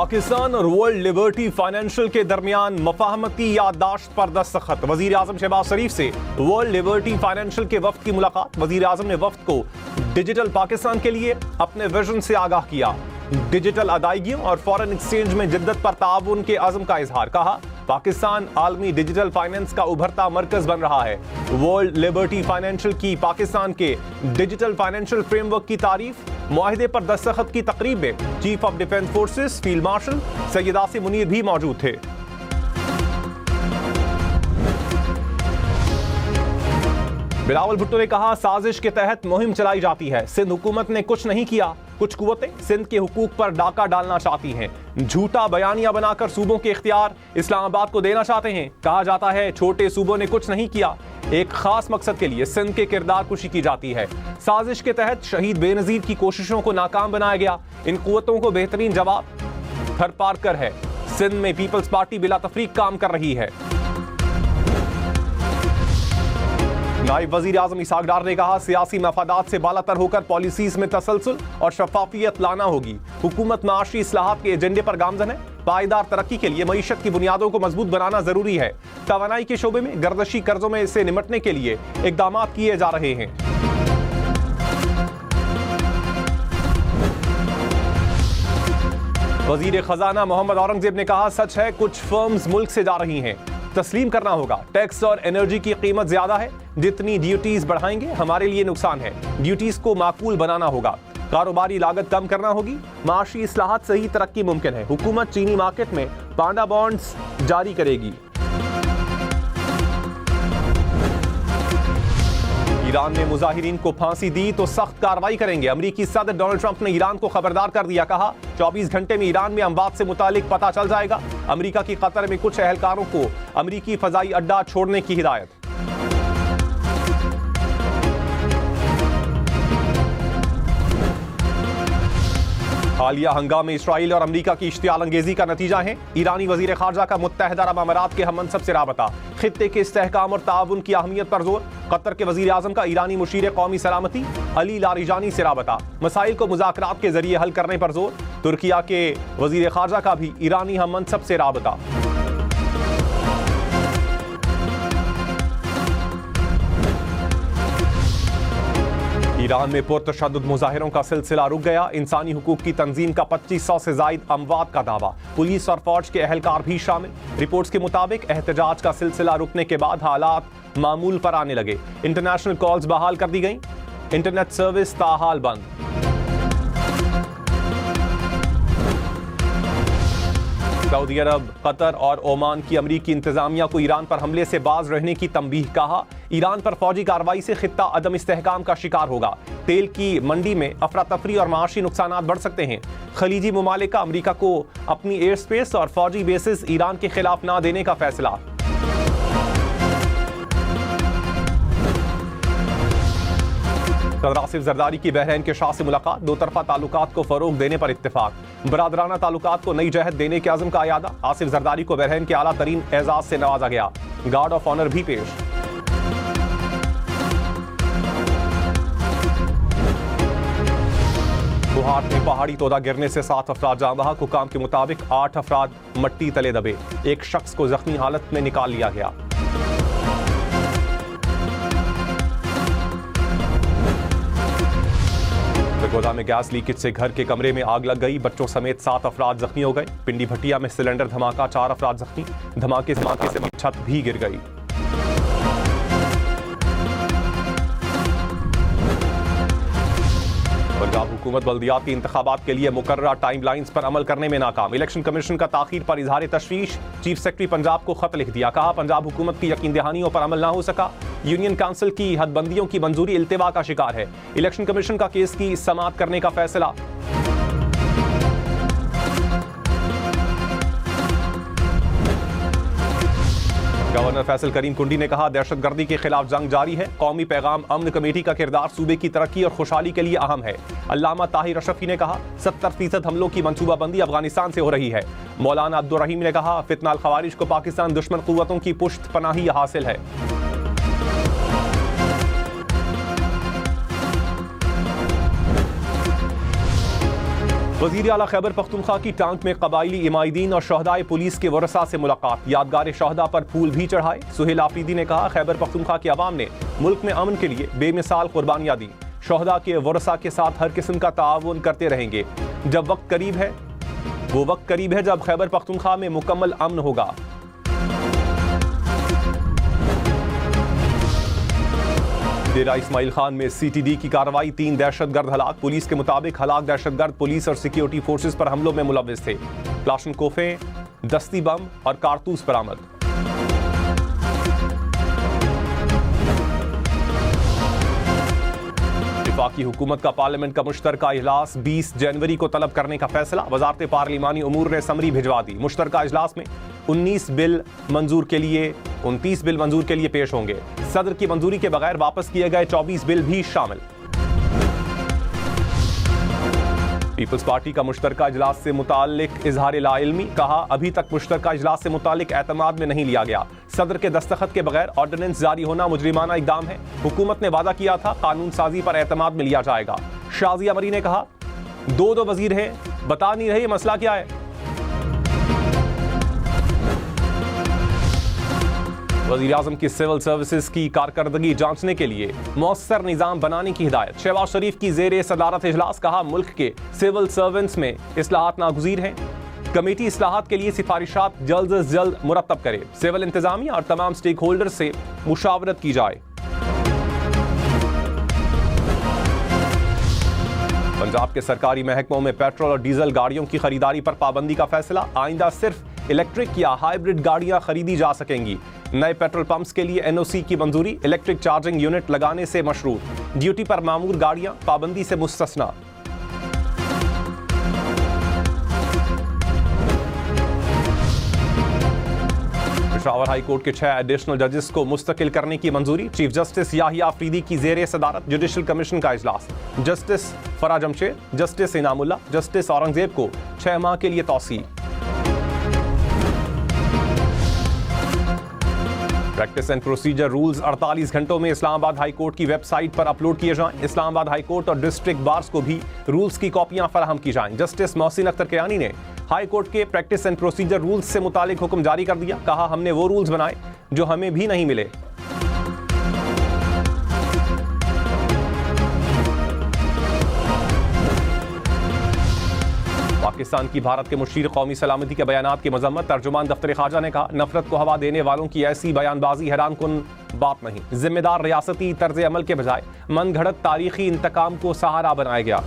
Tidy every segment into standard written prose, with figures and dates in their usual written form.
पाकिस्तान और world liberty financial के दरमियान मफाहमती याददाश्त पर दस्तखत। वजीर आजम शहबाज शरीफ से वर्ल्ड लिबर्टी फाइनेंशियल के वफ्द की मुलाकात। वजीर आजम ने वफ्द को डिजिटल पाकिस्तान के लिए अपने विजन से आगाह किया। डिजिटल अदायगियों और फॉरेन एक्सचेंज में जिद्दत पर ताउन के अज़म का इजहार। कहा पाकिस्तान आलमी डिजिटल फाइनेंस का उभरता मरकज बन रहा है। वर्ल्ड लिबर्टी फाइनेंशियल की पाकिस्तान के डिजिटल फाइनेंशियल फ्रेमवर्क की तारीफ। मुआहिदे पर दस्तखत की तकरीब में chief of defence forces field marshal Syed Asim Munir भी मौजूद थे। बिलावल भुट्टो ने कहा साजिश के तहत मुहिम चलाई जाती है। सिंध हुकूमत ने कुछ नहीं किया। कुछ कुव्वतें सिंध के हुकूक पर डाका डालना चाहती हैं। झूठा बयानिया बनाकर सूबों के इख्तियार इस्लामाबाद को देना चाहते हैं। कहा जाता है छोटे सूबों ने कुछ नहीं किया। एक खास मकसद के लिए सिंध के किरदार कुशी की जाती है। साजिश के तहत शहीद बेनजीर की कोशिशों को नाकाम बनाया गया। इन कुव्वतों को बेहतरीन जवाब थर पार कर है। सिंध में पीपल्स पार्टी बिला तफरीक काम कर रही है। नायब वजीर आजम इसहाक डार ने कहा सियासी मफादात से बालातर होकर पॉलिसीज में तसलसल और शफाफियत लाना होगी। हुकूमत माशी इस्लाहात के एजेंडे पर गामजन है। पायदार तरक्की के लिए मईशत की बुनियादों को मजबूत बनाना जरूरी है। तवानाई के शोबे में गर्दशी कर्जों में से निमटने के लिए इकदाम किए जा रहे हैं। वजीर खजाना मोहम्मद औरंगजेब ने कहा सच है कुछ फर्म्स मुल्क से जा रही हैं। तस्लीम करना होगा टैक्स और एनर्जी की कीमत ज्यादा है। जितनी ड्यूटीज बढ़ाएंगे हमारे लिए नुकसान है। ड्यूटीज को माकूल बनाना होगा। कारोबारी लागत कम करना होगी। माशी इस्लाहात से ही तरक्की मुमकिन है। हुकूमत चीनी मार्केट में पांडा बॉन्ड्स जारी करेगी। ईरान ने मुजाहिरीन को फांसी दी तो सख्त कार्रवाई करेंगे। अमेरिकी सदर डोनाल्ड ट्रंप ने ईरान को खबरदार कर दिया। कहा 24 घंटे में ईरान में अमवात से मुतालिक पता चल जाएगा। अमेरिका की कतर में कुछ एहलकारों को अमेरिकी फजाई अड्डा छोड़ने की हिदायत। हालिया हंगामे इसराइल और अमेरिका की इश्तियाल अंगेजी का नतीजा है। ईरानी वजीर खारजा का मुत्तहदा अरब अमारात के हम मनसब से राबता। खित्ते के इस्तेहकाम और ताउन की अहमियत पर जोर। कतर के वजीर आजम का ईरानी मुशीर कौमी सलामती अली लारिजानी से राबता। मसाइल को मुज़ाकरात के जरिए हल करने पर जोर। तुर्किया के वजीर खारजा का भी ईरानी हम मनसब से राबता। ईरान में पुरतशद्दुद मुजाहिरों का सिलसिला रुक गया। इंसानी हुकूक की तंजीम का 2500 से जायद अमवात का दावा। पुलिस और फौज के एहलकार भी शामिल। रिपोर्ट्स के मुताबिक एहतजाज का सिलसिला रुकने के बाद हालात मामूल पर आने लगे। इंटरनेशनल कॉल्स बहाल कर दी गई। इंटरनेट सर्विस ताहाल बंद। सऊदी अरब, कतर और ओमान की अमरीकी इंतजामिया को ईरान पर हमले से बाज रहने की तंबीह। कहा ईरान पर फौजी कार्रवाई से खित्ता अदम इस्तेहकाम का शिकार होगा। तेल की मंडी में अफरा तफरी और माशी नुकसानात बढ़ सकते हैं। खलीजी मुमालिक का अमरीका को अपनी एयर स्पेस और फौजी बेसिस ईरान के खिलाफ ना देने का फैसला। सदर आसिफ जरदारी की बहरैन के शाह से मुलाकात। दो तरफा ताल्लुकात को फरोग देने पर इत्तेफाक। बरादराना ताल्लुकात को नई जहत देने के अज़म का अयादा। आसिफ जरदारी को बहरैन के आला तरीन एजाज से नवाजा गया। गार्ड ऑफ ऑनर भी पेश। गुवाहाट में पहाड़ी तोदा गिरने से 7 अफराद जाँ बहक। हुकाम के मुताबिक 8 अफराद मट्टी तले दबे। एक शख्स को जख्मी हालत में निकाल लिया गया। सरगोदा में गैस लीकेज से घर के कमरे में आग लग गई। बच्चों समेत 7 अफराद जख्मी हो गए। पिंडी भटिया में सिलेंडर धमाका, 4 अफराद जख्मी। धमाके से छत भी गिर गई। पंजाब हुकूमत बल्दियाती इंतखाबात के लिए मुकर्ररा टाइम लाइन्स पर अमल करने में नाकाम। इलेक्शन कमीशन का ताखीर पर इजहार तशवीश। चीफ सेक्रेटरी पंजाब को खत लिख दिया। कहा पंजाब हुकूमत की यकीन दहानियों पर अमल ना हो सका। यूनियन काउंसिल की हदबंदियों की मंजूरी इल्तिवा का शिकार है। इलेक्शन कमीशन का केस की समाअत करने का फैसला। गवर्नर फैसल करीम कुंडी ने कहा दहशतगर्दी के खिलाफ जंग जारी है। कौमी पैगाम अमन कमेटी का किरदार सूबे की तरक्की और खुशहाली के लिए अहम है। अल्लामा ताहिर अशरफी ने कहा 70% हमलों की मंसूबाबंदी अफगानिस्तान से हो रही है। मौलाना अब्दुल रहीम ने कहा फितनाल खवारिज को पाकिस्तान दुश्मन कुव्वतों की पुष्ट पनाही हासिल है। वजीर आला खैबर पख्तूनख्वा की टांग में कबायली इमायदीन और शहदाए पुलिस के वरसा से मुलाकात, यादगार शहदा पर फूल भी चढ़ाए। सुहेल आफरीदी ने कहा, खैबर पख्तूनख्वा की आवाम ने मुल्क में अमन के लिए बेमिसाल कुर्बानियां दी। शहदा के वरसा के साथ हर किस्म का ताउन करते रहेंगे। जब वक्त करीब है, वो वक्त करीब है जब खैबर पख्तूनख्वा में मुकम्मल अमन होगा। डेरा इस्माइल खान में CTD की कार्रवाई, 3 दहशतगर्द हलाक। पुलिस के मुताबिक हलाक दहशतगर्द पुलिस और सिक्योरिटी फोर्सेस पर हमलों में मुलव्विस थे। क्लाशनकोफे, दस्ती बम और कारतूस बरामद। वफाकी हुकूमत का पार्लियामेंट का मुश्तरका इजलास 20 जनवरी को तलब करने का फैसला, वजारत पार्लिमानी उमूर ने समरी भिजवा दी। मुश्तरका इजलास में 29 बिल मंजूर के लिए 29 बिल मंजूर के लिए पेश होंगे। सदर की मंजूरी के बगैर वापस किए गए 24 बिल भी शामिल। पीपल्स पार्टी का मुश्तरका इजलास से मुताल्लिक इजहार लाइल्मी, कहा अभी तक मुश्तरका इजलास से मुताल्लिक एतमाद में नहीं लिया गया। सदर के दस्तखत के बगैर ऑर्डिनेंस जारी होना मुजरिमाना इकदाम है। हुकूमत ने वादा किया था कानून साजी पर एतमाद में लिया जाएगा। शाजिया मरी ने कहा, दो वजीर हैं, बता नहीं रहे मसला क्या है। वज़ीर आज़म की सिविल सर्विसेज की कारकर्दगी जांचने के लिए मौसर निज़ाम बनाने की हिदायत। शहबाज शरीफ की ज़ेरे सदारत इजलास, कहा मुल्क के सिविल सर्वेंट्स में इस्लाहात नागुज़ीर हैं। कमेटी इस्लाहात के लिए सिफारिशात जल्द से जल्द मुरतब करे। सिविल इंतजामिया और तमाम स्टेक होल्डर से मुशावरत की जाए। पंजाब के सरकारी महकमों में पेट्रोल और डीजल गाड़ियों की खरीदारी पर पाबंदी का फैसला, आइंदा सिर्फ इलेक्ट्रिक या हाइब्रिड गाड़ियां खरीदी जा सकेंगी। नए पेट्रोल पंप्स के लिए NOC की मंजूरी, इलेक्ट्रिक चार्जिंग यूनिट लगाने से मशरूत। ड्यूटी पर मामूर गाड़ियां पाबंदी से मुस्तस्ना। पेशावर हाई कोर्ट के 6 एडिशनल जजेस को मुस्तकिल करने की मंजूरी। चीफ जस्टिस याहिया अफरीदी की ज़ेरे सदारत जुडिशल कमीशन का इजलास। जस्टिस फरा जमशेद, जस्टिस इनामुल्ला, जस्टिस औरंगजेब को 6 माह के लिए तौसीह। प्रैक्टिस एंड प्रोसीजर रूल्स 48 घंटों में इस्लामाबाद हाई कोर्ट की वेबसाइट पर अपलोड किए जाएं। इस्लामाबाद हाई कोर्ट और डिस्ट्रिक्ट बार्स को भी रूल्स की कॉपियां फराहम की जाएं। जस्टिस मोहसिन अख्तर कियानी ने हाई कोर्ट के प्रैक्टिस एंड प्रोसीजर रूल्स से मुतालिक हुक्म जारी कर दिया। कहा हमने वो रूल्स बनाए जो हमें भी नहीं मिले। पाकिस्तान की भारत के मुशीर कौमी सलामती के बयानात की मजम्मत। तर्जुमान दफ्तर ख्वाजा ने कहा, नफरत को हवा देने वालों की ऐसी बयानबाजी हैरानकुन बात नहीं। जिम्मेदार रियासती तर्ज अमल के बजाय मन घड़त तारीखी इंतकाम को सहारा बनाया गया।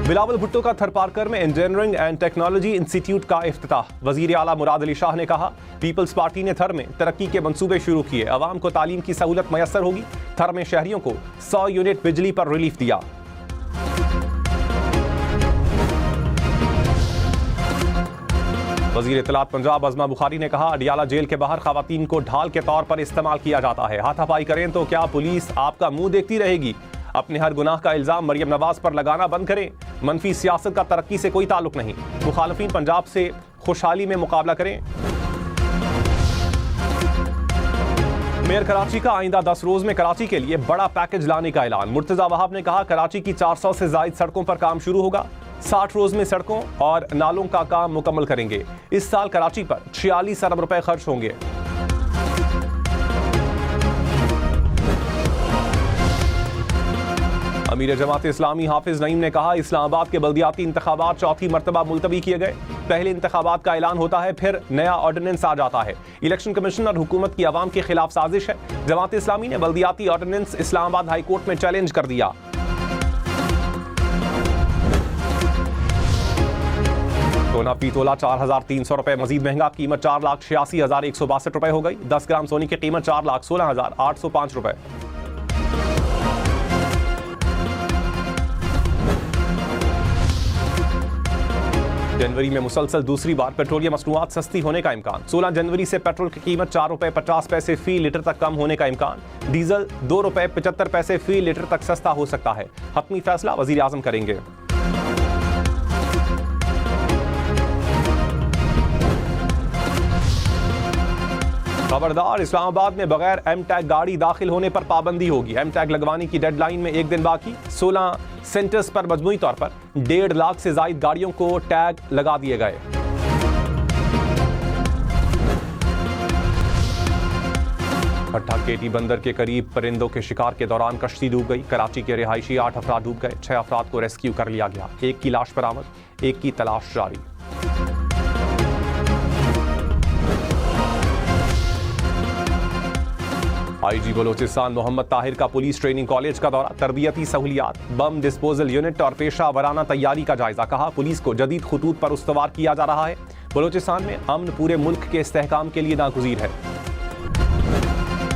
बिलावल भुट्टो का थरपारकर में इंजीनियरिंग एंड टेक्नोलॉजी इंस्टीट्यूट का इफ्तिताह। वजीर आला मुराद अली शाह ने कहा, पीपल्स पार्टी ने थर में तरक्की के मंसूबे शुरू किए, अवाम को तालीम की सहूलत मैसर होगी। थर में शहरियों को 100 यूनिट बिजली पर रिलीफ दिया। वजीर इत्तलात पंजाब अज़मा बुखारी ने कहा, अडियाला जेल के बाहर खवातीन को ढाल के तौर पर इस्तेमाल किया जाता है। हाथापाई करें तो क्या पुलिस आपका मुंह देखती रहेगी? अपने हर गुनाह का इल्जाम मरियम नवाज पर लगाना बंद करें। मनफी सियासत का तरक्की से कोई ताल्लुक नहीं। मुखालफीन पंजाब से खुशहाली में मुकाबला करें। मेयर कराची का आइंदा 10 रोज में कराची के लिए बड़ा पैकेज लाने का ऐलान। मुर्तजा वहाब ने कहा, कराची की 400 से ज्यादा सड़कों पर काम शुरू होगा। 60 रोज में सड़कों और नालों का काम मुकम्मल करेंगे। इस साल कराची पर 46 अरब रुपए खर्च होंगे। अमीर जमात इस्लामी हाफिज नईम ने कहा, इस्लामाबाद के बल्दियाती इंतखाबात चौथी मरतबा मुलतवी किए गए। पहले इंतखाबात का ऐलान होता है, फिर नया ऑर्डिनेंस आ जाता है। इलेक्शन कमीशन और हुकूमत की आवाम के खिलाफ साजिश है। जमात इस्लामी ने बल्दियाती ऑर्डिनेंस इस्लामाबाद हाई कोर्ट में चैलेंज कर दिया। सोना फी तोला 4,300 रुपए मजीद महंगा। कीमत 4,86,162 रुपए हो गई। 10 ग्राम सोने की कीमत 4,16,805 रुपए। जनवरी में मुसलसल दूसरी बार पेट्रोलियम मसनूआत सस्ती होने का इम्कान। 16 जनवरी से पेट्रोल की कीमत 4 रुपए 50 पैसे फी लीटर तक कम होने का इम्कान। डीजल 2 रुपए 75 पैसे फी लीटर तक सस्ता हो सकता है। हतमी फैसला वजीर आजम करेंगे। खबरदार, इस्लामाबाद में बगैर एम टैग गाड़ी दाखिल होने पर पाबंदी होगी। एम टैग लगवाने की डेडलाइन में एक दिन बाकी। 16 सेंटर्स पर मजमूई तौर पर 1.5 लाख से ज्यादा गाड़ियों को टैग लगा दिए गए। भट्टा केटी बंदर के करीब परिंदों के शिकार के दौरान कश्ती डूब गई। कराची के रिहायशी 8 अफराद डूब गए। 6 अफराद को रेस्क्यू कर लिया गया। एक की लाश बरामद, एक की तलाश जारी। आईजी बलोचिस्तान मोहम्मद ताहिर का पुलिस ट्रेनिंग कॉलेज का दौरा। तरबियती सहूलियात, बम डिस्पोजल यूनिट और पेशा वराना तैयारी का जायजा। कहा, पुलिस को जदीद खुतूत पर उस्तवार किया जा रहा है। बलोचिस्तान में अमन पूरे मुल्क के इस्तेहकाम के लिए नागुज़ीर है।